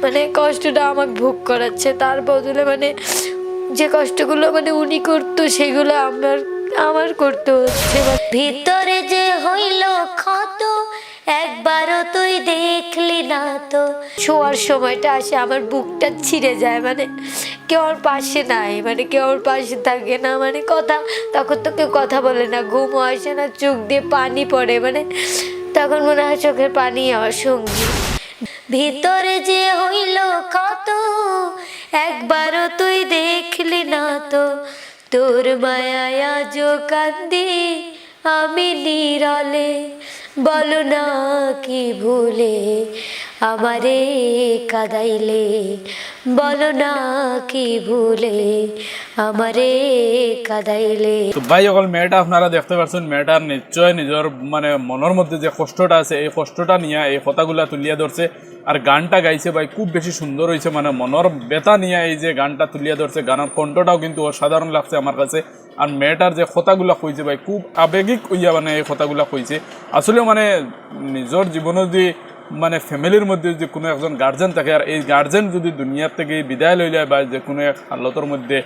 মানে কষ্টটা আমাকে ভোগ করাচ্ছে, তার বদলে মানে যে কষ্টগুলো মানে উনি করতো সেগুলো আমার করতে হচ্ছে। ভিতরে যে হইল ক্ষত একবারও তুই দেখলি না তো। শোয়ার সময়টা আসে আমার বুকটা ছিঁড়ে যায়, মানে কেউ ওর পাশে নাই, মানে কেউ ওর পাশে থাকে না, মানে কথা তখন তো কেউ কথা বলে না, ঘুমও আসে না, চোখ দিয়ে পানি পড়ে, মানে তখন মনে হয় চোখের পানি আমার সঙ্গী। ভিতরে যে হইল কত একবারও তুই দেখলি না তো, তোর মায়ায় আজও কান্দি আমি নীরলে, বলো না কি ভুলে আমারে কাঁদাইলে, বলো না কি ভুলে আমারে কাঁদাইলে। তো ভাই অকল মেয়েটা আপনারা দেখতে পাচ্ছেন, মেয়েটার নিশ্চয় নিজের মানে মনের মধ্যে যে কষ্টটা আছে এই কষ্টটা নিয়ে এই কথাগুলা তুলিয়া ধরছে। আর গানটা গাইছে ভাই খুব বেশি সুন্দর হয়েছে, মানে মনের ব্যথা নিয়ে এই যে গানটা তুলিয়া ধরছে। গানের কণ্ঠটাও কিন্তু অসাধারণ লাগছে আমার কাছে। আর মেয়েটার যে কথাগুলা কইছে ভাই খুব আবেগিক হইয়া মানে এই কথাগুলা কইছে। আসলে মানে নিজের জীবনে যদি মানে ফ্যামিলির মধ্যে যদি কোনো একজন গার্জেন থাকে আর এই গার্জেন যদি দুনিয়ার থেকে বিদায় লই যায় বা যে কোনো এক হালতের মধ্যে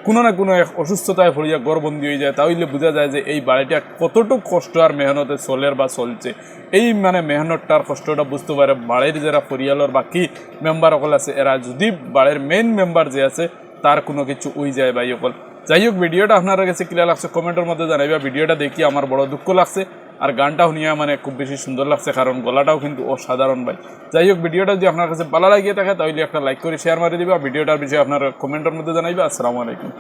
কোনো না কোনো এক অসুস্থতায় ভরিয়া গড়বন্দি হয়ে যায়, তাহলে বোঝা যায় যে এই বাড়িটা কতটুকু কষ্ট আর মেহনতে চলের বা চলছে। এই মানে মেহনতটার কষ্টটা বুঝতে পারে বাড়ির যারা পরিয়ালের বাকি মেম্বার সকল আছে, এরা যদি বাড়ির মেইন মেম্বার যে আছে তার কোনো কিছু উই যায় ভাই সকল। যাই হোক, ভিডিওটা আপনার কাছে ক্লিয়ার লাগছে কমেন্টের মধ্যে জানাইবা। ভিডিওটা দেখি আমার বড় দুঃখ লাগছে, আর গানটা শুনিয়া মানে খুব বেশি সুন্দর লাগছে, কারণ গলাটাও কিন্তু অসাধারণ ভাই। যাই হোক, ভিডিওটা যদি আপনার কাছে ভালো লাগিয়ে থাকে তাহলে একটা লাইক করে শেয়ার মারি দিবা। ভিডিওটার বিষয়ে আপনার কমেন্টের মধ্যে জানাইবা। আসসালামু আলাইকুম।